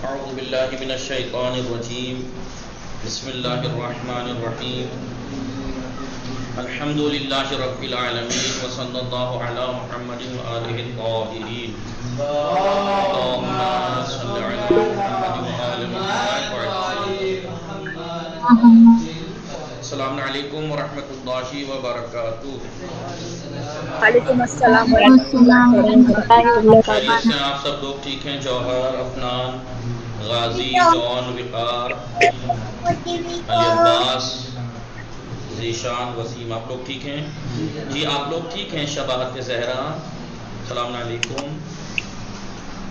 أعوذ بالله من الشيطان الرجيم بسم الله الرحمن الرحيم الحمد لله رب العالمين وصلى الله على محمد وآله الطاهرين اللهم صل على محمد وآل محمد. السلام علیکم ورحمۃ اللہ وبرکاتہ. وعلیکم السلام ورحمۃ اللہ وبرکاتہ. خیریت سے آپ سب لوگ ٹھیک ہیں؟ جوہر، افنان، غازی، جون، وقار، علی عباس، ذیشان، وسیم، آپ لوگ ٹھیک ہیں؟ جی آپ لوگ ٹھیک ہیں؟ شباہت زہرا، السلام علیکم.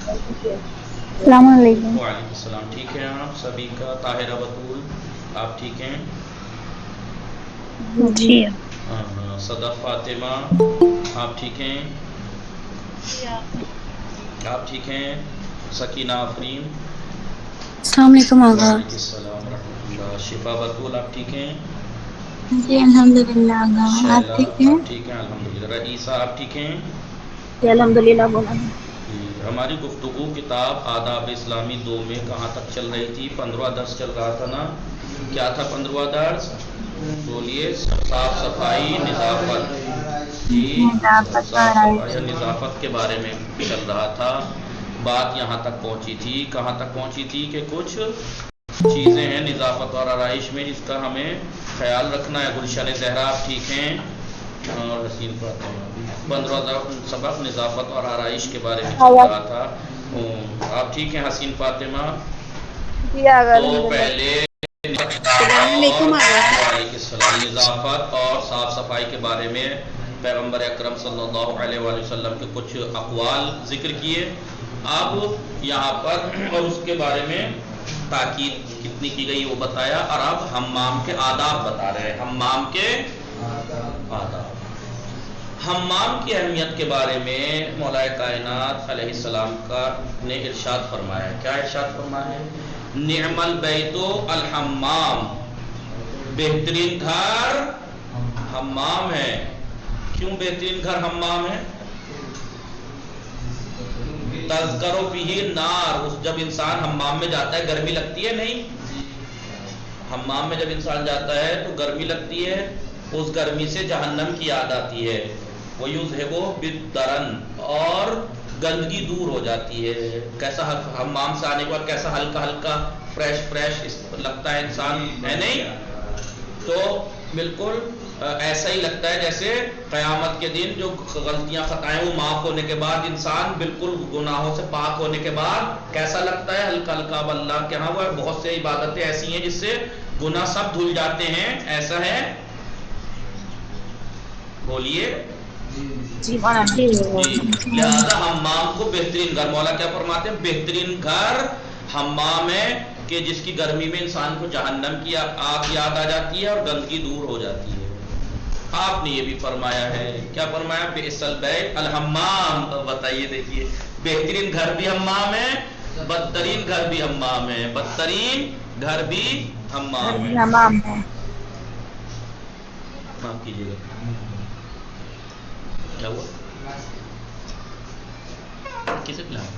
السلام علیکم. وعلیکم السلام. ٹھیک ہیں آپ سبھی کا؟ طاہرہ بطول آپ ٹھیک ہیں؟ جی صدف فاطمہ آپ ٹھیک ہیں؟ آپ ٹھیک ہیں؟ سکینہ آفرین السلام علیکم آقا. وعلیکم السلام ورحمۃ اللہ. شفا بطول آپ ٹھیک ہیں؟ جی الحمدللہ آقا. آپ شیلا ٹھیک ہیں؟ آپ ٹھیک ہیں؟ الحمدللہ. رئیسہ آپ ٹھیک ہیں؟ جی الحمدللہ. بولا ہماری گفتگو کتاب آداب اسلامی 2 میں کہاں تک چل رہی تھی؟ 15واں درس چل رہا تھا نا. کیا تھا 15واں درس؟ بولیے. صاف صفائی، نظافت. جی صاف صفائی اور نظافت کے بارے میں چل رہا تھا. بات یہاں تک پہنچی تھی. کہاں تک پہنچی تھی کہ کچھ چیزیں ہیں نظافت اور آرائش میں جس کا ہمیں خیال رکھنا ہے. گلشن زہرا آپ ٹھیک ہیں؟ اور حسین فاطمہ. 15واں سبق نظافت اور آرائش کے بارے میں چل رہا تھا. آپ ٹھیک ہیں حسین فاطمہ؟ جی آقا تو الحمدللہ. پہلے السلام علیکم آقا. وعلیکم السلام. نظافت اور صاف صفائی کے بارے میں پیغمبر اکرم صلی اللہ علیہ وآلہ وسلم کے کچھ اقوال ذکر کیے. اب یہاں پر اور اس کے بارے میں تاکید کتنی کی گئی وہ بتایا. اور اب حمام کے آداب بتا رہے ہیں. حمام کے آداب. حمام کی اہمیت کے بارے میں مولا کائنات علیہ السلام کا نے ارشاد فرمایا. کیا ارشاد فرمایا ہے؟ نعم البیت الحمام. بہترین گھر حمام ہے. کیوں بہترین گھر حمام ہے؟ تذکر فیہ نار. جب انسان حمام میں جاتا ہے گرمی لگتی ہے نہیں؟ حمام میں جب انسان جاتا ہے تو گرمی لگتی ہے. اس گرمی سے جہنم کی یاد آتی ہے. وَيُذْهِبُ بِالدَّرَنِ. اور گندگی دور ہو جاتی ہے. کیسا حمام سے آنے کے بعد کیسا ہلکا ہلکا فریش لگتا ہے انسان ہے نہیں؟ تو بالکل ایسا ہی لگتا ہے جیسے قیامت کے دن جو غلطیاں خطائیں وہ معاف ہونے کے بعد انسان بالکل گناہوں سے پاک ہونے کے بعد کیسا لگتا ہے؟ ہلکا ہلکا. اب اللہ کے ہاں وہ بہت سے عبادتیں ایسی ہیں جس سے گناہ سب دھل جاتے ہیں. ایسا ہے؟ بولیے. جی لہذا حمام کو بہترین گھر مولا کیا فرماتے ہیں؟ بہترین گھر حمام ہے کہ جس کی گرمی میں انسان کو جہنم کی آگ یاد آ جاتی ہے اور گندگی دور ہو جاتی ہے. آپ نے یہ بھی فرمایا ہے. کیا فرمایا؟ بئس البیت الحمام. بتائیے دیکھیے بہترین گھر بھی حمام ہے، بدترین گھر بھی حمام ہے. بدترین گھر بھی حمام ہے. معاف کیجیے گا. کیا ہوا؟ کسے پلایا؟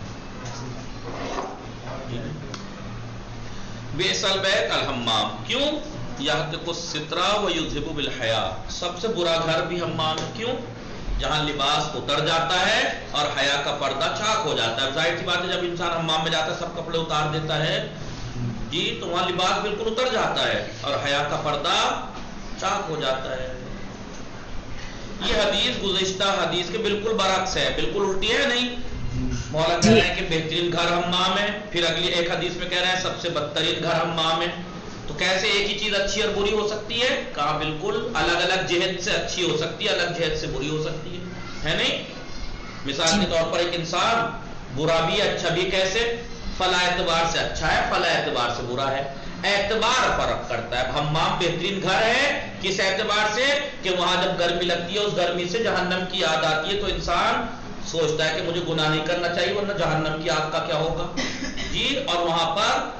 بئس البیت الحمام. کیوں؟ یحتق السترہ ویذھب بالحیا. سب سے برا گھر بھی حمام ہے. کیوں؟ جہاں لباس اتر جاتا ہے اور حیا کا پردہ چاک ہو جاتا ہے. ظاہر سی بات ہے جب انسان حمام میں جاتا ہے سب کپڑے اتار دیتا ہے جی تو وہاں لباس بالکل اتر جاتا ہے اور حیا کا پردہ چاک ہو جاتا ہے. یہ حدیث گزشتہ حدیث کے بالکل برعکس ہے. بالکل الٹی ہے نہیں؟ مولا کہہ رہے ہیں کہ بہترین گھر حمام ہے. پھر اگلی ایک حدیث میں کہہ رہے ہیں سب سے بدترین گھر حمام ہے. تو کیسے ایک ہی چیز اچھی اور بری ہو سکتی ہے؟ کہا بالکل الگ الگ جہت سے اچھی ہو سکتی ہے، الگ جہت سے بری ہو سکتی ہے نہیں؟ مثال کے طور پر ایک انسان برا بھی اچھا بھی. کیسے؟ فلاں اعتبار سے اچھا ہے، فلاں اعتبار سے برا ہے. اعتبار فرق کرتا ہے. حمام بہترین گھر ہے کس اعتبار سے؟ کہ وہاں جب گرمی لگتی ہے اس گرمی سے جہنم کی یاد آتی ہے تو انسان سوچتا ہے کہ مجھے گناہ نہیں کرنا چاہیے ورنہ جہنم کی آگ کا کیا ہوگا جی. اور وہاں پر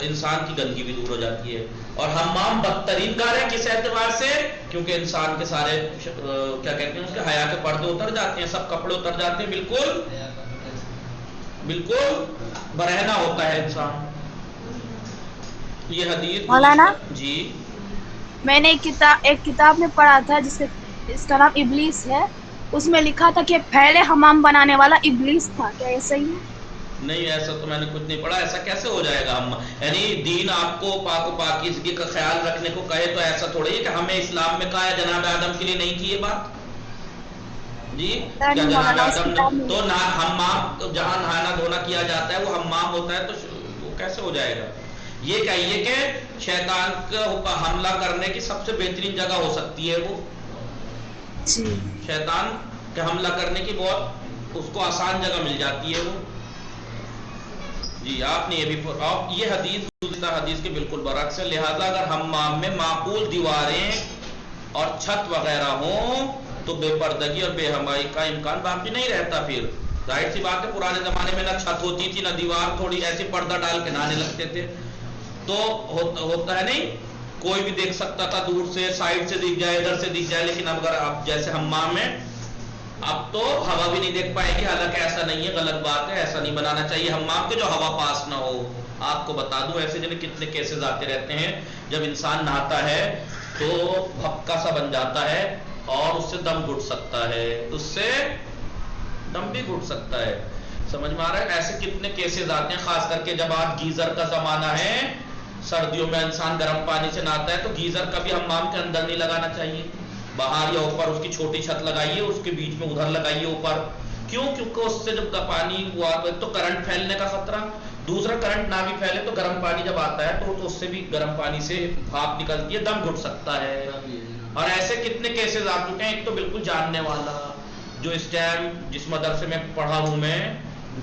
انسان کی گندگی بھی دور ہو جاتی ہے. اور حمام بدترین گھر ہے کس اعتبار سے؟ کیونکہ انسان کے سارے کیا کہتے ہیں اس کے حیا کے پردے اتر جاتے ہیں، سب کپڑے اتر جاتے ہیں. بالکل بالکل برہنہ ہوتا ہے انسان. یہ حدیث مولانا جی میں نے ایک کتاب میں پڑھا تھا جس کا نام ابلیس ہے. اس میں لکھا تھا کہ پہلے حمام بنانے والا ابلیس تھا. کیا یہ صحیح ہے؟ نہیں، ایسا تو میں نے کچھ نہیں پڑھا. ایسا کیسے ہو جائے گا؟ ہم یعنی دین آپ کو پاک و پاکیزگی کا خیال رکھنے کو کہے تو ایسا تھوڑی ہے کہ ہمیں اسلام میں کہا ہے جناب آدم کے لیے نہیں کی یہ بات. جی کیا نہیں جناب مولانا، اس آدم کتاب میں تو حمام جہاں نہانا دھونا کیا جاتا ہے وہ حمام ہوتا ہے، تو وہ کیسے ہو جائے گا؟ یہ کہیے کہ شیطان کا حملہ کرنے کی سب سے بہترین جگہ ہو سکتی ہے وہ. جی شیطان کے حملہ کرنے کی بہت اس کو آسان جگہ مل جاتی ہے وہ. جی آپ نے یہ بھی یہ حدیث گزشتہ حدیث کے بالکل برعکس ہے. لہذا اگر حمام میں معقول دیواریں اور چھت وغیرہ ہوں تو بے پردگی اور بے حیائی کا امکان باقی نہیں رہتا. پھر ظاہر سی بات ہے پرانے زمانے میں نہ چھت ہوتی تھی نہ دیوار، تھوڑی ایسی پردہ ڈال کے نہانے لگتے تھے تو ہوتا ہے نہیں، کوئی بھی دیکھ سکتا تھا دور سے، سائڈ سے دکھ جائے ادھر سے دکھ جائے. لیکن اب اگر آپ جیسے حمام میں اب تو ہوا بھی نہیں دیکھ پائے گی. حالانکہ ایسا نہیں ہے، غلط بات ہے، ایسا نہیں بنانا چاہیے حمام کے جو ہوا پاس نہ ہو. آپ کو بتا دوں ایسے جنہیں کتنے کیسز آتے رہتے ہیں. جب انسان نہاتا ہے تو بھپکا سا بن جاتا ہے اور اس سے دم گھٹ سکتا ہے، اس سے دم بھی گھٹ سکتا ہے. سمجھ میں آ رہا ہے؟ ایسے کتنے کیسز آتے ہیں، خاص کر کے جب آج گیزر کا زمانہ ہے، سردیوں میں انسان گرم پانی سے نہاتا ہے تو گیزر کبھی حمام کے اندر نہیں لگانا چاہیے، باہر یا اوپر اس کی چھوٹی چھت لگائیے، اس کے بیچ میں ادھر لگائیے اوپر. کیوں؟ کیونکہ اس سے جب پانی ہوا تو کرنٹ پھیلنے کا خطرہ، دوسرا کرنٹ نہ بھی پھیلے تو گرم پانی جب آتا ہے تو اس سے بھی گرم پانی سے بھاپ نکلتی ہے، دم گھٹ سکتا ہے. اور ایسے کتنے کیسز آ چکے ہیں. ایک تو بالکل جاننے والا جو اس ٹائم جس مدرسے میں پڑھا ہوں میں،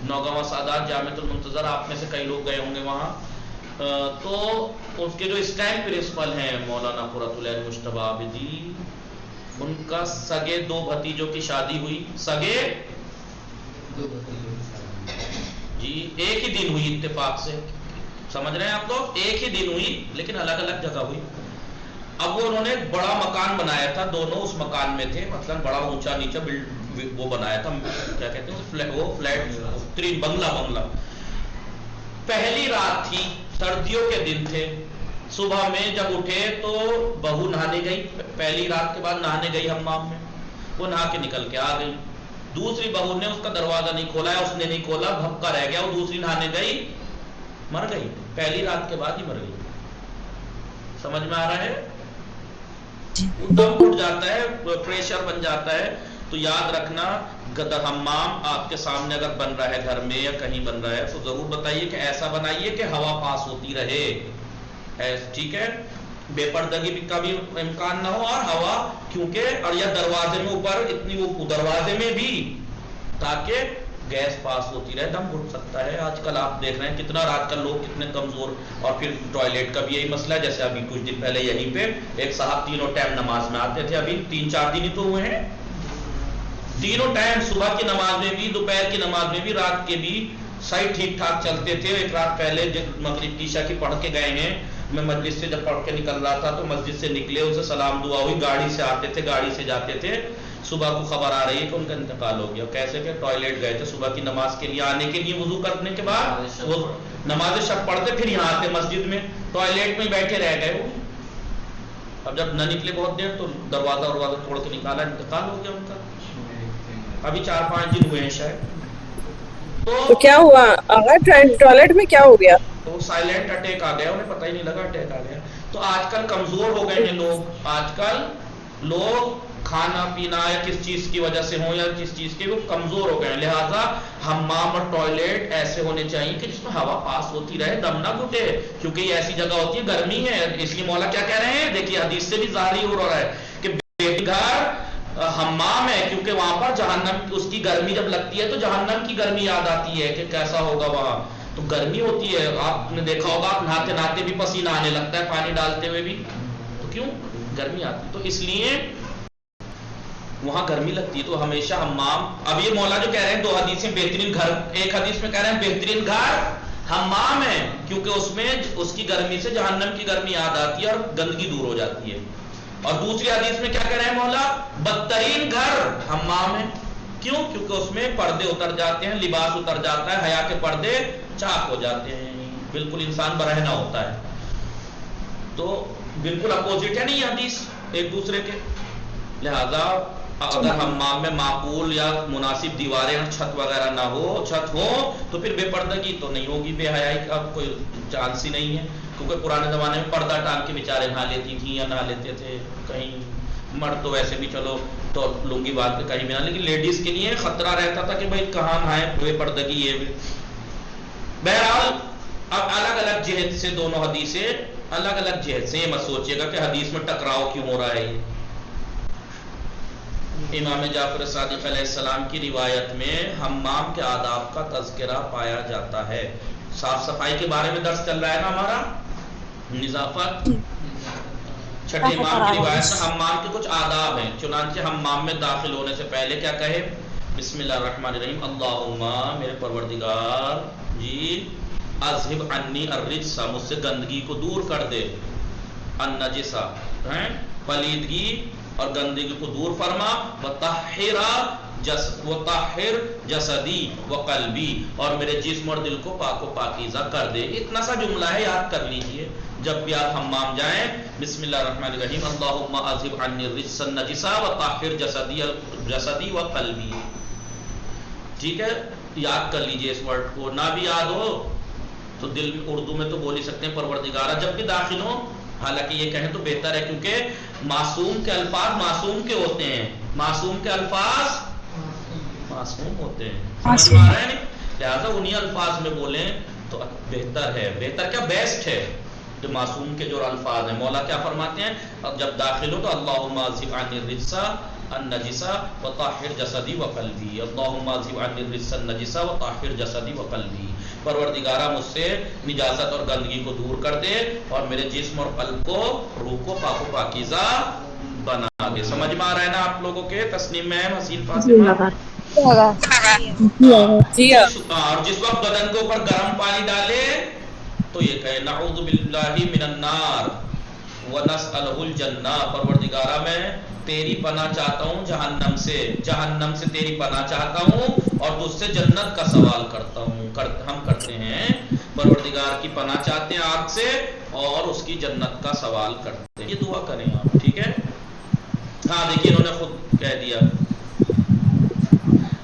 نوگواں سادات جامعۃ المنتظر، آپ میں سے کئی لوگ گئے ہوں گے وہاں، تو اس کے جو اس ٹائم پرنسپل ہیں مولانا قرۃ العین مجتبی عابدی، ان کا سگے دو بھتیجوں کی شادی ہوئی. سگے جی ایک ہی دن ہوئی اتفاق سے، سمجھ رہے ہیں آپ لوگ؟ ایک ہی دن ہوئی لیکن الگ الگ جگہ ہوئی. اب وہ انہوں نے ایک بڑا مکان بنایا تھا، دونوں اس مکان میں تھے، مثلا بڑا اونچا نیچا وہ بنایا تھا، کیا کہتے ہیں وہ فلیٹ بنگلہ. پہلی رات تھی، سردیوں کے دن تھے. صبح میں جب اٹھے تو بہو نہانے گئی، پہلی رات کے بعد نہانے گئی حمام میں، وہ نہا کے نکل کے آ گئی. دوسری بہو نے اس کا دروازہ نہیں کھولا، اس نے نہیں کھولا، بھپکا رہ گیا. وہ دوسری نہانے گئی، مر گئی، پہلی رات کے بعد ہی مر گئی. سمجھ میں آ رہا ہے؟ دم گھٹ جاتا ہے، پریشر بن جاتا ہے. تو یاد رکھنا حمام آپ کے سامنے اگر بن رہا ہے گھر میں یا کہیں بن رہا ہے تو ضرور بتائیے کہ ایسا بنائیے کہ ہوا پاس ہوتی رہے. ٹھیک ہے، بے پردگی کا بھی امکان نہ ہو اور ہوا، کیونکہ اور یا دروازے میں اوپر اتنی وہ دروازے میں بھی، تاکہ گیس پاس ہوتی رہے. دم گھٹ سکتا ہے. آج کل آپ دیکھ رہے ہیں کتنا، آج کل لوگ کتنے کمزور. اور پھر ٹوائلٹ کا بھی یہی مسئلہ ہے. جیسے ابھی کچھ دن پہلے یہیں پہ ایک صاحب تینوں ٹائم نماز میں آتے تھے، ابھی 3-4 دن ہی تو ہوئے ہیں، تینوں ٹائم صبح کی نماز میں بھی، دوپہر کی نماز میں بھی، رات کے بھی صحیح ٹھیک ٹھاک چلتے تھے. ایک رات پہلے جب مغرب کی عشاء کی پڑھ کے گئے ہیں، میں مسجد سے جب پڑھ کے نکل رہا تھا تو مسجد سے نکلے، ان سے سلام دعا ہوئی، گاڑی سے آتے تھے، گاڑی سے جاتے تھے. صبح کو خبر آ رہی ہے کہ ان کا انتقال ہو گیا. کیسے کہ ٹوائلٹ گئے تھے صبح کی نماز کے لیے، آنے کے لیے وضو کرنے کے بعد وہ نماز شب پڑھتے پھر یہاں آتے مسجد میں، ٹوائلٹ میں بیٹھے رہ گئے وہ. اب جب نہ نکلے بہت دیر تو دروازہ توڑ کے نکالا، انتقال ہو گیا ان کا. ابھی 4-5 دن ہوئے ہیں شاید. تو کیا ہوا آغا؟ ٹوائلٹ میں کیا ہو گیا؟ تو سائلنٹ اٹیک آ گیا، انہیں پتہ ہی نہیں لگا اٹیک آ گیا. تو آج کل کمزور ہو گئے ہیں لوگ. آج کل لوگ کھانا پینا یا کس چیز کی وجہ سے ہوں یا کس چیز کے وہ کمزور ہو گئے ہیں. لہٰذا حمام اور ٹوائلٹ ایسے ہونے چاہیے کہ جس میں ہوا پاس ہوتی رہے، دم نہ گھٹے، کیونکہ یہ ایسی جگہ ہوتی ہے، گرمی ہے. اس لیے مولا کیا کہہ رہے ہیں؟ دیکھیے حدیث سے بھی ظاہر ہو رہا ہے کہ بیٹی گھر حمام ہے، کیونکہ وہاں پر جہنم اس کی گرمی جب لگتی ہے تو جہنم کی گرمی یاد آتی ہے کہ کیسا ہوگا وہاں. تو گرمی ہوتی ہے. آپ نے دیکھا ہوگا آپ نہاتے نہاتے بھی پسینہ آنے لگتا ہے، پانی ڈالتے ہوئے بھی. تو کیوں؟ گرمی آتی. تو اس لیے وہاں گرمی لگتی ہے. تو ہمیشہ حمام، اب یہ مولا جو کہہ رہے ہیں 2 حدیثیں بہترین گھر، ایک حدیث میں کہہ رہے ہیں بہترین گھر حمام ہے، کیونکہ اس میں اس کی گرمی سے جہنم کی گرمی یاد آتی ہے اور گندگی دور ہو جاتی ہے. اور دوسری حدیث میں کیا کہہ رہے ہیں مولا؟ بدترین گھر حمام ہے، کیوں؟ کیونکہ اس میں پردے اتر جاتے ہیں، لباس اتر جاتا ہے، حیا کے پردے چاک ہو جاتے ہیں، بالکل انسان برہنہ ہوتا ہے. تو بالکل اپوزٹ ہے نہیں یہ حدیث ایک دوسرے کے. لہذا اگر حمام میں معقول یا مناسب دیواریں اور چھت وغیرہ نہ ہو، چھت ہو تو پھر بے پردگی تو نہیں ہوگی، بے حیائی کا کوئی چانس ہی نہیں ہے. کیونکہ پرانے زمانے میں پردہ ٹال کے بیچارے نہا لیتی تھیں یا نہا لیتے تھے. کہیں مرد تو ویسے بھی چلو تو لنگی بات پہ کہیں بھی نہ، لیکن لیڈیز کے لیے خطرہ رہتا تھا کہ بھائی کہاں نہائے، بے پردگی یہ بھی. بہرحال اب الگ الگ جہت سے دونوں حدیثیں الگ الگ جہت سے، یہ مت سوچیے گا کہ حدیث میں ٹکراؤ کیوں ہو رہا ہے. امام جعفر صادق علیہ السلام کی روایت میں حمام کے آداب کا تذکرہ پایا جاتا ہے. صاف صفائی کے بارے میں درس چل رہا ہے نا ہمارا، نظافت. چھٹے امام کی روایت میں حمام کے کچھ آداب ہیں. چنانچہ حمام میں داخل ہونے سے پہلے کیا کہے؟ بسم اللہ الرحمن الرحیم، اللہم میرے پروردگار جی، اذہب عنی الرجس، مجھ سے گندگی کو دور کر دے، النجس پلیدگی اور گندگی کو دور فرما، وطہر جسدی وقلبی، اور میرے جسم اور دل کو پاک و پاکیزہ کر دے. اتنا سا جملہ ہے، یاد کر لیجئے جب بھی آپ حمام جائیں. بسم اللہ الرحمن الرحیم، اللہم اذہب عنی الرجس النجس وطہر جسدی وقلبی. ٹھیک ہے، یاد کر لیجئے اس ورڈ کو. نہ بھی یاد ہو تو دل میں اردو میں تو بول ہی سکتے ہیں پروردگارہ جب بھی داخل ہو. حالانکہ یہ کہیں تو بہتر ہے، کیونکہ معصوم کے الفاظ معصوم کے ہوتے ہیں، معصوم کے الفاظ معصوم ہوتے ہیں، سمجھ میں آ رہا ہے نہیں؟ لہٰذا انہی الفاظ میں بولیں تو بہتر ہے. بہتر کیا، بیسٹ ہے کہ معصوم کے جو الفاظ ہیں. مولا کیا فرماتے ہیں جب داخل ہو تو اللہم اذہب عنی الرجس النجس وطہر جسدی وقلبی، اللہم اذہب عنی الرجس النجس وطہر جسدی وقلبی. پروردگارہ مجھ سے نجاست اور گندگی کو دور کر دے اور میرے جسم اور قلب کو، روح کو پاک و پاکیزہ بنا دے. سمجھ میں آ رہا ہے نا آپ لوگوں کے؟ تسنیم میم، حسین فاطمہ. جی اور جس وقت بدن کے اوپر گرم پانی ڈالے تو یہ کہے نعوذ باللہ من النار ونسألہ الجنہ، پروردگارہ میں تیری پناہ چاہتا ہوں جہنم سے، جہنم سے تیری پناہ چاہتا ہوں اور تجھ سے جنت کا سوال کرتا ہوں. ہم کرتے ہیں پروردگار کی پناہ چاہتے ہیں آگ سے اور اس کی جنت کا سوال کرتے ہیں. یہ دعا کریں آپ، ٹھیک ہے؟ ہاں دیکھیے انہوں نے خود کہہ دیا.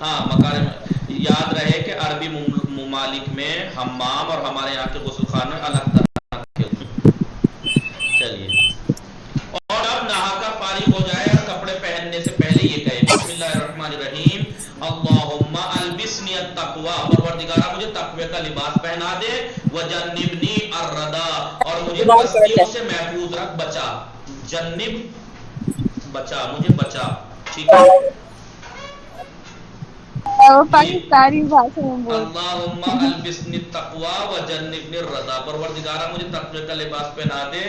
ہاں مکارم، یاد رہے کہ عربی ممالک میں حمام اور ہمارے یہاں کے غسل خانے الگ طرح کے ہوتے ہیں. چلیے، اور اب نہا کر فارغ ہو جائے اور کپڑے پہننے سے پہلے یہ کہے بسم اللہ الرحمن الرحیم، اللہم البسنی التقوی، پروردگارہ مجھے تقوی کا لباس پہنا دے، وجنبنی الردی، اور مجھے پستیوں سے محفوظ رکھ، بچا. جنب بچا، مجھے بچا. ٹھیک ہے، پاکستانی بھاشا میں بول. اللہم البسنی التقوی وجنبنی الردی، پروردگارہ مجھے تقوی کا لباس پہنا دے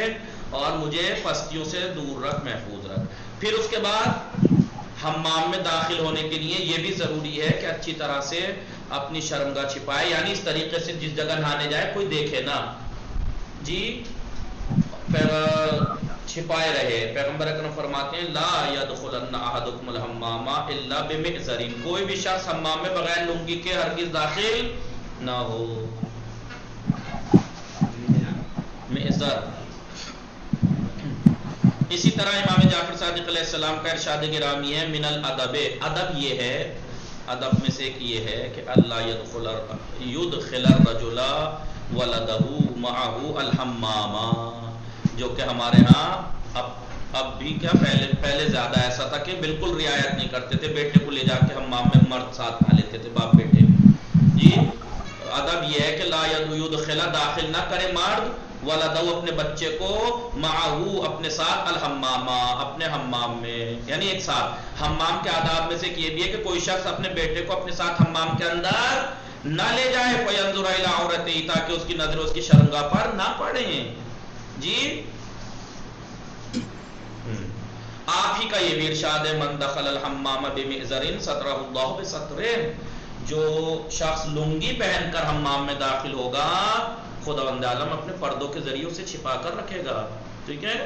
اور مجھے پستیوں سے دور رکھ، محفوظ رکھ. پھر اس کے بعد حمام میں داخل ہونے کے لیے یہ بھی ضروری ہے کہ اچھی طرح سے اپنی شرمگاہ چھپائے، یعنی اس طریقے سے جس جگہ نہانے جائے کوئی دیکھے نا جی، چھپائے رہے. پیغمبر اکرم فرماتے ہیں لا يدخلن احدکم الحمام الا بمئزر، کوئی بھی شخص حمام میں بغیر لنگی کے ہرگز داخل نہ ہو. مئزر. اسی طرح امام جعفر صادق علیہ السلام کا ارشاد گرامی ہے من الادب، ادب یہ ہے، ادب میں سے ایک یہ ہے کہ اللہ یدخل الرجل ولدہ معہ الحمام، جو کہ ہمارے ہاں اب بھی کیا پہلے زیادہ ایسا تھا کہ بالکل رعایت نہیں کرتے تھے، بیٹے کو لے جا کے حمام میں مرد ساتھ نہ لیتے تھے، باپ بیٹے. جی ادب یہ ہے کہ لا یدخل، داخل نہ کرے مرد، ولدہ اپنے بچے کو، معہو اپنے ساتھ، الحمام اپنے حمام میں، یعنی ایک ساتھ. حمام کے آداب میں سے ایک یہ بھی ہے کہ کوئی شخص اپنے بیٹے کو اپنے ساتھ حمام کے اندر نہ لے جائے، فینظر الی عورتہ، تاکہ اس کی نظر اس کی شرمگاہ پر نہ پڑے. جی آپ ہی کا یہ بھی ارشاد ہے من دخل الحمام بمئزر سترہ اللہ بسترہ، جو شخص لنگی پہن کر حمام میں داخل ہوگا خداوند عالم اپنے پردوں کے ذریعے اسے چھپا کر رکھے گا. ٹھیک ہے،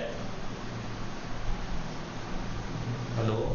ہلو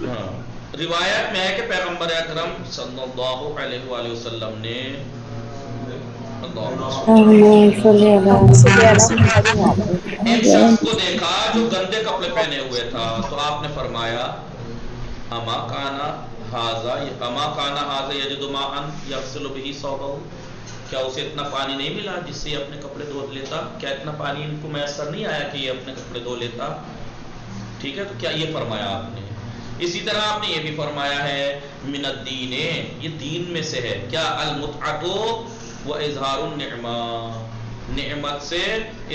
ہاں روایت میں ہے کہ پیغمبر اکرم صلی اللہ علیہ وآلہ وسلم نے ایک شخص کو دیکھا جو گندے کپڑے پہنے ہوئے تھا، تو آپ نے فرمایا اما کانا ھذا یجد ماء یغسل به ثوبہ، کیا اسے اتنا پانی نہیں ملا جس سے یہ اپنے کپڑے دھو لیتا؟ کیا اتنا پانی ان کو میسر نہیں آیا کہ یہ اپنے کپڑے دھو لیتا؟ ٹھیک ہے، تو کیا یہ فرمایا آپ نے؟ اسی طرح آپ نے یہ بھی فرمایا ہے من الدین، یہ دین میں سے ہے کیا، المتعۃ و اظہار النعمہ، نعمت سے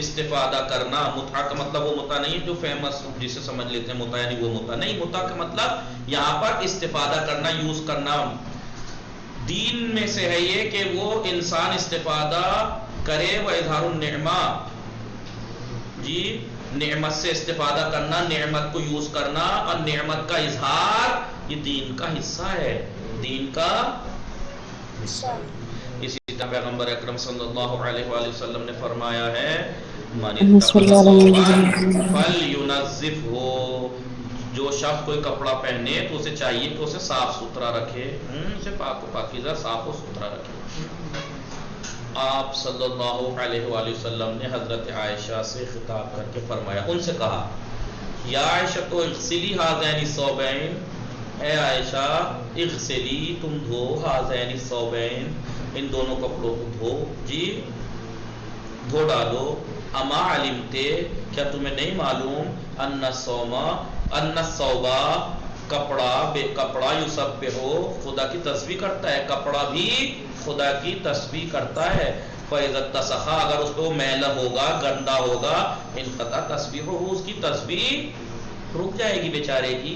استفادہ کرنا۔ متعہ کا مطلب وہ متعہ نہیں جو فیمس جسے سمجھ لیتے ہیں متعہ یعنی وہ متعہ نہیں، متعہ کا مطلب یہاں پر استفادہ کرنا، یوز کرنا۔ دین میں سے ہے یہ کہ وہ انسان استفادہ کرے، و اظہار النعمہ، جی نعمت سے استفادہ کرنا، نعمت کو یوز کرنا اور نعمت کا اظہار، یہ دین کا حصہ ہے، دین کا اسی طرح پیغمبر اکرم صلی اللہ علیہ وآلہ وسلم نے فرمایا ہے من اتخذ ثوبا فلینظفہ، جو شخص کوئی کپڑا پہنے تو اسے چاہیے کہ اسے صاف ستھرا رکھے، اسے پاک و پاکیزہ صاف و ستھرا رکھے۔ آپ صلی اللہ علیہ وآلہ وسلم نے حضرت عائشہ سے خطاب کر کے فرمایا، ان سے کہا یا عائشہ تو اغسلی ھذین الثوبین، اے عائشہ اغسلی تم دھو ھذین الثوبین، ان دونوں کپڑوں کو دھو، جی دھو ڈالو۔ اما علمتے، کیا تمہیں نہیں معلوم، ان الثوبا، کپڑا یسبح، خدا کی تسبیح کرتا ہے، کپڑا بھی خدا کی تسبیح کرتا ہے۔ فَإِذَا اتَّسَخَ، اگر اس کو میلا ہوگا، گندا ہوگا، انقطع تسبیحہ، اس کی تسبیح رک جائے گی بیچارے کی۔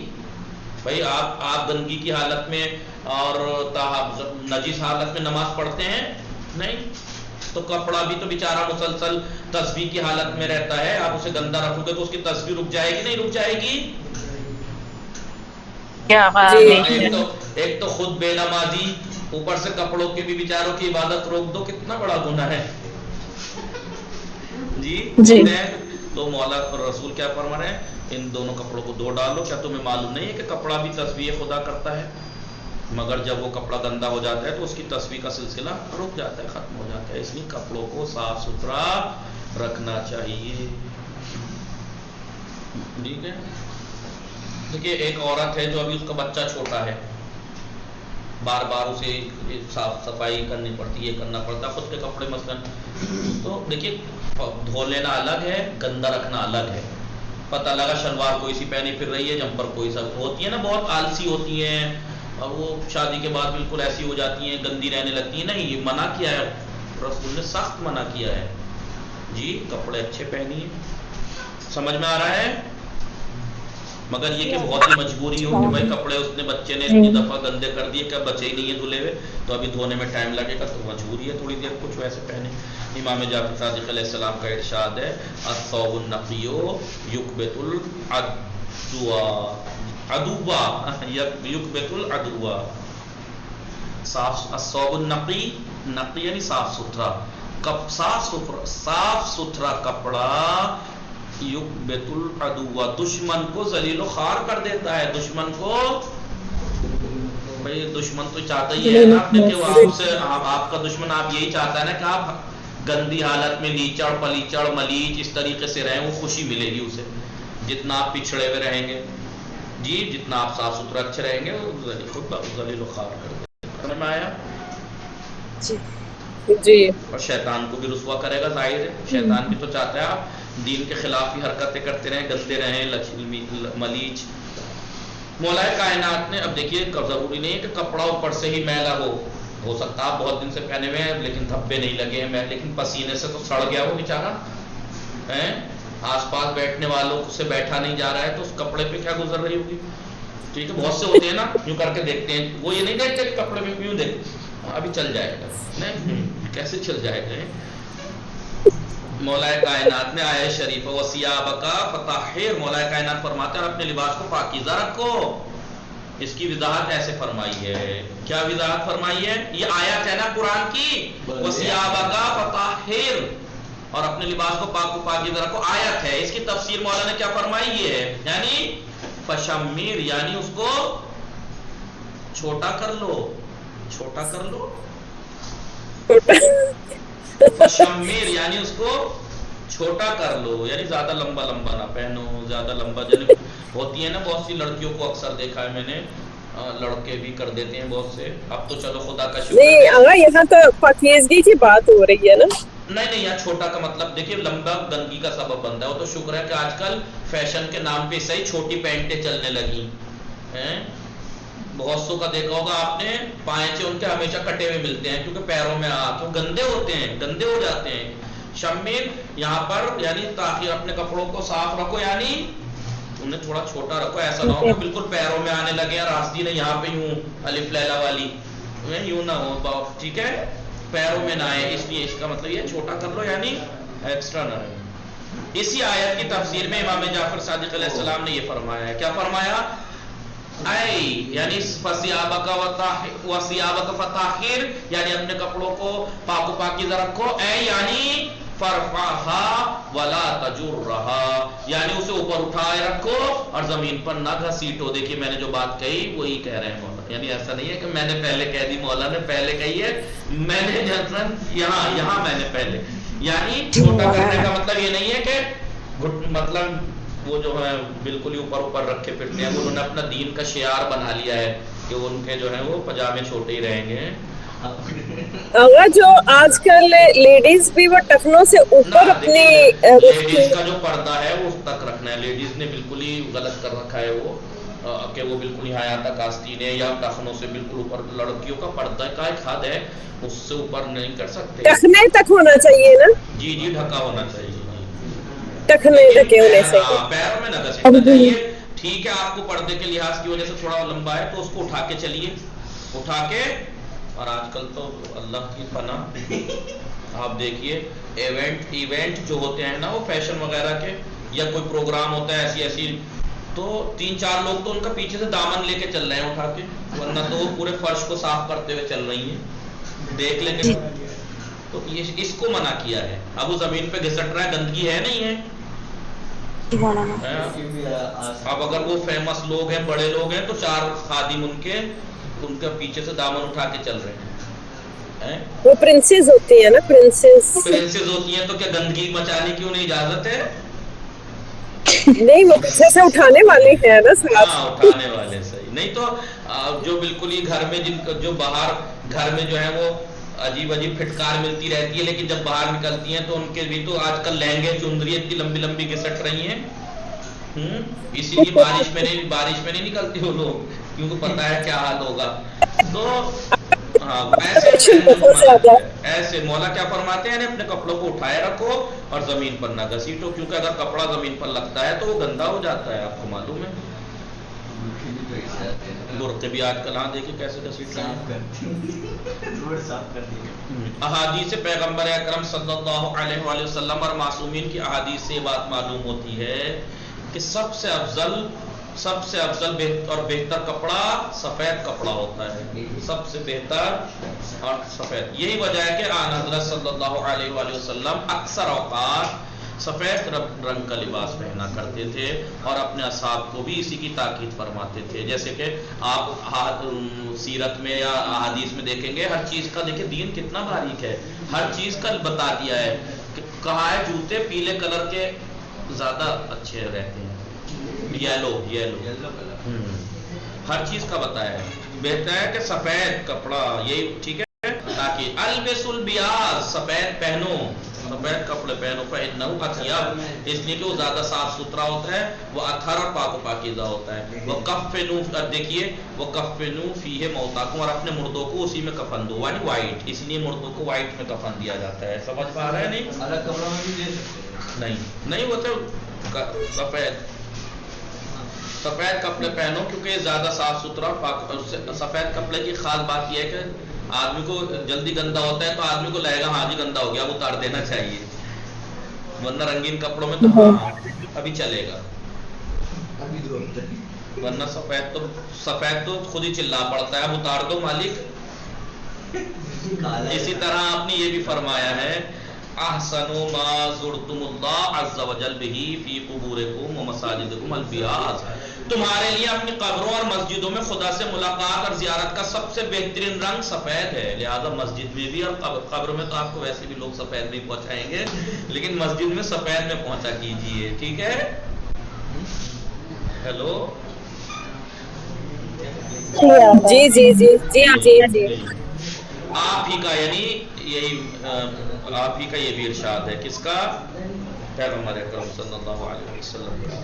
بھائی آپ گندگی کی حالت میں اور نجس حالت میں نماز پڑھتے ہیں نہیں، تو کپڑا بھی تو بیچارہ مسلسل تسبیح کی حالت میں رہتا ہے، آپ اسے گندا رکھو گے تو اس کی تسبیح رک جائے گی نہیں رک جائے گی؟ ایک تو خود بے نمازی، اوپر سے کپڑوں کی بھی بیچاروں کی عبادت روک دو، کتنا بڑا گناہ ہے جی۔ تو مولا رسول کیا فرما رہے ہیں، ان دونوں کپڑوں کو دھو ڈالو۔ کیا تمہیں معلوم نہیں ہے کہ کپڑا بھی تسبیح خدا کرتا ہے، مگر جب وہ کپڑا گندا ہو جاتا ہے تو اس کی تسبیح کا سلسلہ رک جاتا ہے، ختم ہو جاتا ہے۔ اس لیے کپڑوں کو صاف ستھرا رکھنا چاہیے، ٹھیک ہے۔ دیکھیے ایک عورت ہے جو ابھی اس کا بچہ چھوٹا ہے، بار بار اسے صاف صفائی کرنی پڑتی ہے، کرنا پڑتا ہے خود کے کپڑے مثلاً، تو دیکھیے دھو لینا الگ ہے، گندا رکھنا الگ ہے۔ پتہ لگا شلوار کوئی سی پہنی پھر رہی ہے، جمپر کوئی سا، ہوتی ہے نا بہت آلسی ہوتی ہیں اور وہ شادی کے بعد بالکل ایسی ہو جاتی ہیں، گندی رہنے لگتی ہیں۔ نہیں، یہ منع کیا ہے رسول نے، سخت منع کیا ہے جی، کپڑے اچھے پہنیے۔ سمجھ میں آ رہا ہے؟ مگر یہ کہ بہت ہی مجبوری ہو کہ بھائی کپڑے اس نے بچے نے اتنی دفعہ گندے کر دیے کہ بچے ہی نہیں ہیں دھلے ہوئے، تو ابھی دھونے میں ٹائم لگے گا، تو مجبوری ہے تھوڑی دیر کچھ ویسے پہنے۔ امام جعفر صادق علیہ السلام کا ارشاد ہے الثوب النقی یکبت العدو، الثوب النقی، نقی یعنی صاف ستھرا، صاف ستھرا کپڑا یکبت العدو، دشمن کو ذلیل و خوار کر دیتا ہے۔ دشمن کو، بھئی دشمن تو چاہتا ہی ہے نا کہ وہ آپ سے، آپ کا دشمن آپ یہی چاہتا ہے نا کہ آپ گندی حالت میں لیچڑ پلیچڑ ملیچ اس طریقے سے رہیں، وہ خوشی ملے گی اسے۔ جتنا آپ پچھڑے ہوئے رہیں گے جی، جتنا آپ صاف ستھرا اچھے رہیں گے، خود ذلیل و خوار کر دے گا۔ سمجھ میں آیا؟ جی۔ اور شیطان کو بھی رسوا کرے گا، ظاہر ہے شیطان بھی تو چاہتا ہے آپ دین کے خلاف ہی حرکتیں کرتے رہیں، گندے رہیں، ملیچ۔ مولا کائنات نے، اب دیکھیے ضروری نہیں ہے کہ کپڑا اوپر سے ہی میلا ہو سکتا آپ بہت دن سے پہنے ہوئے ہیں لیکن دھبے نہیں لگے ہیں، لیکن پسینے سے تو سڑ گیا وہ بیچارہ، آس پاس بیٹھنے والوں سے بیٹھا نہیں جا رہا ہے تو اس کپڑے پہ کیا گزر رہی ہوگی، ٹھیک ہے۔ بہت سے ہوتے ہیں نا یوں کر کے دیکھتے ہیں، وہ یہ نہیں دیکھتے کہ کپڑے میں یوں دیکھ ابھی چل جائے گا، نہیں کیسے چل جائے گا۔ مولا کائنات نے آیت شریف وَثِيَابَكَ فَطَهِّرْ، مولا کائنات فرماتے ہیں اور اپنے لباس کو پاکیزہ رکھو۔ اس کی وضاحت ایسے فرمائی ہے، کیا وضاحت فرمائی ہے؟ یہ آیت ہے نا قرآن کی، وَثِيَابَكَ فَطَهِّرْ، اور اپنے لباس کو پاک و پاکیزہ رکھو، آیت ہے۔ اس کی تفسیر مولا نے کیا فرمائی ہے، یعنی فشمیر یعنی اس کو چھوٹا کر لو، چھوٹا کر لو، فشمیر یعنی اس کو چھوٹا کر لو، یعنی زیادہ لمبا لمبا نہ پہنو، زیادہ لمبا جیسے ہوتی ہے نا بہت سی لڑکیوں کو اکثر دیکھا ہے میں نے، لڑکے بھی کر دیتے ہیں بہت سے، اب تو چلو خدا کا شکر نہیں ہے۔ آغا یہاں تو پاکیزگی کی بات ہو رہی ہے نا۔ نہیں یہاں چھوٹا کا مطلب دیکھیے لمبا گندگی کا سبب بنتا ہے، وہ تو شکر ہے کہ آج کل فیشن کے نام پہ صحیح چھوٹی پینٹیں چلنے لگی ہیں، بہت سو کا دیکھا ہوگا آپ نے، پائچے ان کے ہمیشہ کٹے ہوئے ملتے ہیں کیونکہ پیروں میں کیوں گندے ہوتے ہیں، گندے ہو جاتے ہیں۔ شمیر یہاں پر یعنی تاخیر اپنے کپڑوں کو صاف رکھو، یعنی انہیں تھوڑا چھوٹا رکھو، ایسا نہ ہو کہ بالکل پیروں میں آنے لگے اور راستی نے یہاں پہ یوں الف لیلا والی یوں نہ ہو، ٹھیک ہے، پیروں میں نہ آئے، اس لیے اس کا مطلب یہ چھوٹا کر لو یعنی ایکسٹرا نہ رہے۔ اسی آیت کی تفسیر میں امام جعفر صادق علیہ السلام نے یہ فرمایا ہے، کیا فرمایا؟ اے یعنی فثیابک وثیابک فطہر، یعنی اپنے کپڑوں کو پاک و پاکیزہ رکھو، اے یعنی فرفعها ولا تجرها، یعنی اسے اوپر اٹھائے رکھو اور زمین پر نہ گھسیٹو۔ دیکھیے میں نے جو بات کہی وہی کہہ رہے ہیں مولانا، یعنی ایسا نہیں ہے کہ میں نے پہلے کہہ دی، مولانا نے پہلے کہی ہے، میں نے یہاں میں نے پہلے، یعنی چھوٹا کرنے کا مطلب یہ نہیں ہے کہ مطلب وہ جو ہے بالکل ہی اوپر رکھے پھرتے ہیں، انہوں نے اپنا دین کا شعار بنا لیا ہے کہ ان کے جو ہے وہ پجامے چھوٹے ہی رہیں گے۔ اگر جو آج کل لیڈیز بھی وہ ٹخنوں سے اوپر اپنی لیڈیز کا جو پردہ ہے وہ اس تک رکھنا ہے، لیڈیز نے بالکل ہی غلط کر رکھا ہے وہ کہ وہ بالکل ہی حیا تک آستین ہے یا ٹخنوں سے بالکل اوپر، لڑکیوں کا پردہ کا ایک حد ہے اس سے اوپر نہیں کر سکتے، ٹخنے تک ہونا چاہیے نا، جی ڈھکا ہونا چاہیے، ٹخنے ڈھکے ہونے سے، پیروں میں نہ گھسیٹنا چاہیے۔ ٹھیک ہے آپ کو پردے کے لحاظ کی وجہ سے تھوڑا لمبا ہے تو اس کو اٹھا کے چلیے، اٹھا کے، اور آج کل تو اللہ کی پناہ آپ دیکھیے ایونٹ جو ہوتے ہیں نا وہ فیشن وغیرہ کے یا کوئی پروگرام ہوتا ہے ایسی تو 3-4 لوگ تو ان کا پیچھے سے دامن لے کے چل رہے ہیں اٹھا کے، ورنہ تو وہ پورے فرش کو صاف کرتے ہوئے چل رہی ہیں، دیکھ لیں گے تو اس کو منع کیا ہے۔ اب وہ زمین پہ گھسٹ رہا ہے، گندگی ہے نہیں ہے، اب اگر وہ فیمس لوگ ہیں، بڑے لوگ ہیں تو 4 خادم ان کے پیچھے سے دامن اٹھا کے چل رہے ہیں، وہ پرنسز ہوتی ہیں نا، پرنسز ہوتی ہیں تو کیا گندگی مچانے کی انہیں اجازت ہے؟ نہیں وہ پیچھے سے اٹھانے والے ہیں نا ساتھ، ہاں اٹھانے والے صحیح، نہیں تو جو بالکل ہی گھر میں جو باہر گھر میں جو ہے وہ عجیب پھٹکار ملتی رہتی ہے لیکن جب باہر نکلتی ہیں تو ان کے بھی تو آج کل لہنگے چندری اتنی لمبی لمبی گھسٹ رہی ہیں، اسی لیے بارش میں نہیں نکلتی وہ لوگ کیونکہ پتا ہے کیا حال ہوگا، تو ایسے مولا کیا فرماتے ہیں اپنے کپڑوں کو اٹھائے رکھو اور زمین پر نہ گھسیٹو، کیونکہ اگر کپڑا زمین پر لگتا ہے تو وہ گندا ہو جاتا ہے، آپ کو معلوم ہے، برقعے بھی آج کل ہاں دیکھیں کیسے گھسیٹ رہے ہیں۔ احادیث پیغمبر اکرم صلی اللہ علیہ وآلہ وسلم اور معصومین کی احادیث سے یہ بات معلوم ہوتی ہے کہ سب سے افضل اور بہتر کپڑا سفید کپڑا ہوتا ہے، سب سے بہتر اور سفید، یہی وجہ ہے کہ آن حضرت صلی اللہ علیہ وآلہ وسلم اکثر اوقات سفید رنگ کا لباس پہنا کرتے تھے اور اپنے اصحاب کو بھی اسی کی تاکید فرماتے تھے، جیسے کہ آپ سیرت میں یا احادیث میں دیکھیں گے ہر چیز کا، دیکھیں دین کتنا باریک ہے، ہر چیز کا بتا دیا ہے کہ کہا ہے جوتے پیلے کلر کے زیادہ اچھے رہتے ہیں، یلو ہر چیز کا بتایا ہے، بہتر ہے کہ سفید کپڑا یہی ٹھیک ہے، تاکہ البس البیاض سفید پہنو، سفید کپڑے پہنو، فإنه اطیب، اس لیے کہ وہ زیادہ صاف ستھرا ہوتا ہے، وہ اطہر اور پاک و پاکیزہ ہوتا ہے، وکفنوا، دیکھیے وکفنوا فیہ موتاکم، اور اپنے مردوں کو اسی میں کفن دو، یعنی وائٹ، اس لیے مردوں کو وائٹ میں کفن دیا جاتا ہے، سمجھ پا رہے ہیں؟ نہیں الگ کپڑوں میں بھی دے سکتے ہیں، نہیں وہ تو سفید کپڑے پہنو کیونکہ یہ زیادہ صاف ستھرا پاک، سفید کپڑے کی خاص بات یہ ہے کہ آدمی کو جلدی گندا ہوتا ہے تو آدمی کو لگے گا ہاں جی گندا ہو گیا، اتار دینا چاہیے، ورنہ رنگین کپڑوں میں تو ہاں ابھی چلے گا، ورنہ سفید تو خود ہی چلا پڑتا ہے، اب اتار دو مالک۔ اسی طرح آپ نے یہ بھی فرمایا ہے احسن ما زرتم اللہ عز وجل به فی قبورکم و مساجدکم البیاض، تمہارے لیے اپنی قبروں اور مسجدوں میں خدا سے ملاقات اور زیارت کا سب سے بہترین رنگ سفید ہے، لہذا مسجد میں بھی اور قبر میں تو آپ کو ویسے بھی لوگ سفید میں پہنچائیں گے، لیکن مسجد میں سفید میں پہنچا کیجئے، ٹھیک ہے؟ ہیلو جی جی جی جی جی جی آپ ہی کا، یعنی یہی آپ ہی کا یہ بھی ارشاد ہے، کس کا؟ پیغمبر اکرم صلی اللہ علیہ وسلم کا،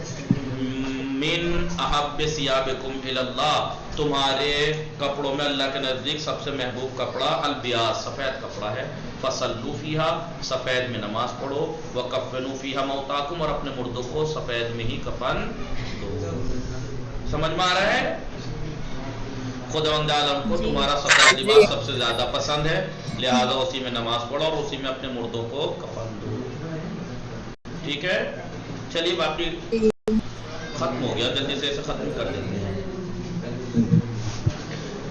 من احب ثیابکم الی اللہ، تمہارے کپڑوں میں اللہ کے نزدیک سب سے محبوب کپڑا البیاض، سفید کپڑا ہے، فصلوا فیہا، سفید میں نماز پڑھو، وکفنوا فیہا موتاکم، اور اپنے مردوں کو سفید میں ہی کفن دو۔ سمجھ میں آ رہا ہے؟ خداوند عالم کو تمہارا سفید لباس سب سے زیادہ پسند ہے، لہذا اسی میں نماز پڑھو اور اسی میں اپنے مردوں کو کفن دو، ٹھیک ہے؟ چلیے باقی ختم ہو گیا، جلدی سے اسے ختم کر دیتے ہیں۔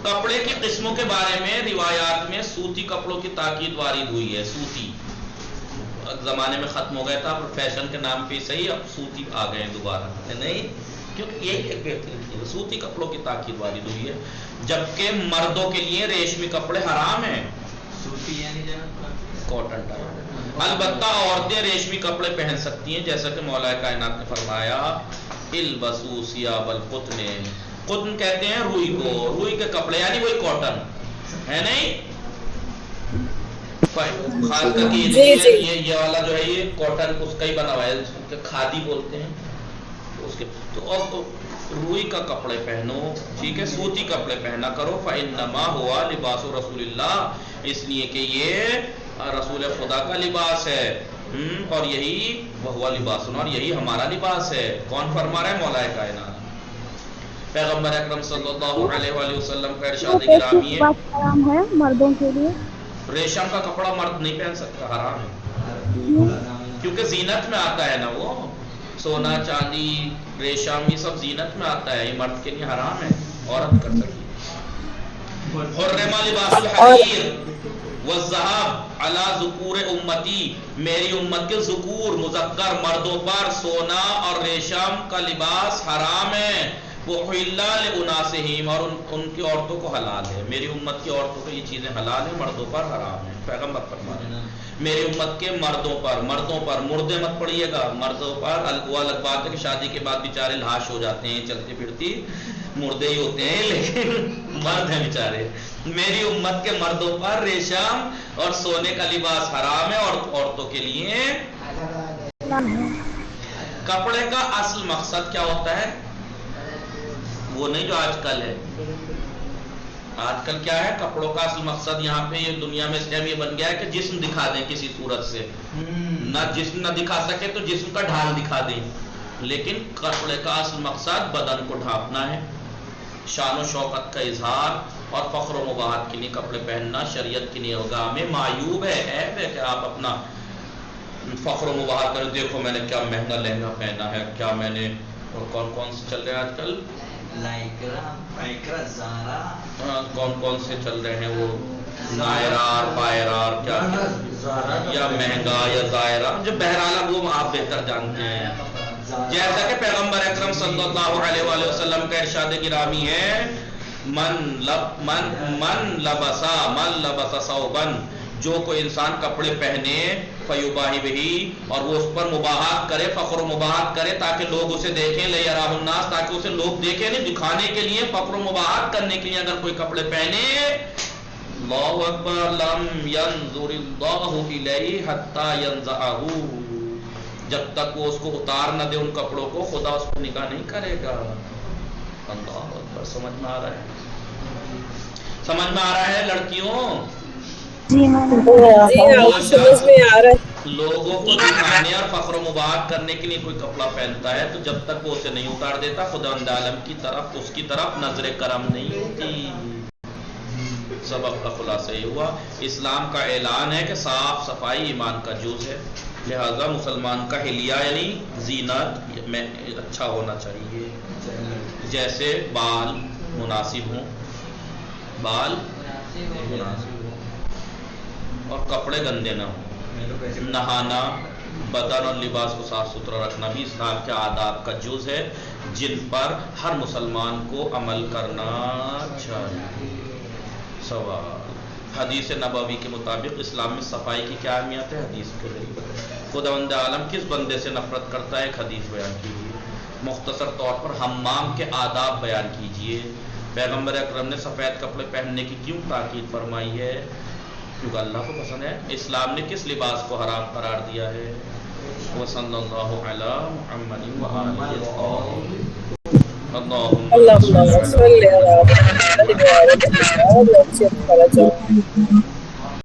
کپڑے کی قسموں کے بارے میں روایات میں سوتی کپڑوں کی تاکید وارد ہوئی ہے۔ سوتی زمانے میں ختم ہو گیا تھا، فیشن کے نام پہ صحیح، اب سوتی آ گئے ہیں دوبارہ، نہیں کیونکہ یہی ایک بہترین چیز ہے، سوتی کپڑوں کی تاکید وارد ہوئی ہے، جبکہ مردوں کے لیے ریشمی کپڑے حرام ہیں، صوفی یعنی کاٹن ٹائپ۔ البتہ عورتیں ریشمی کپڑے پہن سکتی ہیں، جیسا کہ مولا کائنات نے فرمایا البسوا ثیاب القطن، قطن کہتے ہیں روئی کو، روئی کے کپڑے یعنی وہی کاٹن ہے، نہیں خاص کر کے یہ والا جو ہے یہ کاٹن اس کا ہی بنا ہوا ہے، اس کو کھادی بولتے ہیں، اس کے تو روئی کا کپڑے پہنو، ٹھیک ہے، سوتی کپڑے پہنا کرو، فإنما ہوا لباس رسول اللہ، اس لیے کہ یہ رسول خدا کا لباس ہے، اور یہی وہ لباس، اور یہی ہمارا لباس ہے۔ کون فرما رہا ہے؟ مولا کائنات، پیغمبر اکرم صلی اللہ علیہ وآلہ وسلم کا ارشاد گرامی ہے، حرام ہے مردوں کے لیے، ریشم کا کپڑا مرد نہیں پہن سکتا، حرام ہے، کیونکہ زینت میں آتا ہے نا، وہ سونا چاندی ریشم یہ سب زینت میں آتا ہے، یہ مرد کے لیے حرام ہے، عورت کر سکتی ہے۔ حرم لباس الحریر والذہب علی ذکور امتی، میری امت کے ذکور مذکر مردوں پر سونا اور ریشم کا لباس حرام ہے، وحل لاناسہم، اور ان کی عورتوں کو حلال ہے، میری امت کی عورتوں کو یہ چیزیں حلال ہیں، مردوں پر حرام ہیں، پیغمبر فرما رہے ہیں میری امت کے مردوں پر مردے مت پڑھیے گا، مردوں پر وہ الگ بات ہے کہ شادی کے بعد بیچارے لاش ہو جاتے ہیں، چلتی پھرتی مردے ہی ہوتے ہیں، لیکن مرد ہیں بیچارے، میری امت کے مردوں پر ریشم اور سونے کا لباس حرام ہے، اور عورتوں کے لیے کپڑے کا اصل مقصد کیا ہوتا ہے؟ وہ نہیں جو آج کل ہے، آج کل کیا ہے؟ کپڑوں کا اصل مقصد یہاں پہ یہ دنیا میں اسٹیم یہ بن گیا ہے کہ جسم دکھا دیں کسی صورت سے، نہ جسم نہ دکھا سکے تو جسم کا ڈھال دکھا دیں، لیکن کپڑے کا اصل مقصد بدن کو ڈھانپنا ہے، شان و شوکت کا اظہار اور فخر و مباحت کے لیے کپڑے پہننا شریعت کی نگاہ میں معیوب ہے، عیب ہے کہ آپ اپنا فخر و مباحت کریں، دیکھو میں نے کیا مہنگا لہنگا پہنا ہے، کیا میں نے، اور کون سے چل رہے ہیں آج کل، کون سے چل رہے ہیں وہ نائرار پائرار کیا یا مہنگا یا زائرہ، جو بہرحال وہ آپ بہتر جانتے ہیں، جیسا کہ پیغمبر اکرم صلی اللہ علیہ وآلہ وسلم کا ارشاد گرامی ہے من لبس ثوبا، جو کوئی انسان کپڑے پہنے فیباہی بہی، اور وہ اس پر مباحات کرے، فخر و مباحات کرے تاکہ لوگ اسے دیکھیں، لیراہ الناس، تاکہ اسے لوگ دیکھیں، نہیں دکھانے کے لیے، فخر و مباحات کرنے کے لیے اگر کوئی کپڑے پہنے، اللہ اکبر، لم ینظر اللہ الیہ حتی ینزعہ، جب تک وہ اس کو اتار نہ دے ان کپڑوں کو، خدا اس پر نگاہ نہیں کرے گا۔ اللہ اکبر، سمجھ میں آ رہا ہے؟ سمجھ میں آ رہا ہے لڑکیوں؟ جی سمجھ میں آ رہا ہے۔ لوگوں کو دکھانے اور فخر و مباحت کرنے کے لیے کوئی کپڑا پہنتا ہے تو جب تک وہ اسے نہیں اتار دیتا، خداوند عالم کی طرف اس کی طرف نظر کرم نہیں ہوتی۔ سبب کا خلاصہ یہ ہوا، اسلام کا اعلان ہے کہ صاف صفائی ایمان کا جز ہے، لہذا مسلمان کا حلیہ یعنی زینت میں اچھا ہونا چاہیے، جیسے بال مناسب ہوں، بال مناسب ہوں، اور کپڑے گندے نہ ہوں، نہانا بدن اور لباس کو صاف ستھرا رکھنا بھی اسلام کے آداب کا جز ہے جن پر ہر مسلمان کو عمل کرنا چاہیے. سوال: حدیث نبوی کے مطابق اسلام میں صفائی کی کیا اہمیت ہے؟ حدیث کے ذریعے خداوند عالم کس بندے سے نفرت کرتا ہے؟ ایک حدیث بیان کیجیے. مختصر طور پر حمام کے آداب بیان کیجیے. پیغمبر اکرم نے سفید کپڑے پہننے کی کیوں تاکید فرمائی ہے؟ کیونکہ اللہ کو پسند ہے. اسلام نے کس لباس کو حرام قرار دیا ہے؟ وصلی اللہ علی محمد وآلہ اللہم صلی علی محمد وآلہ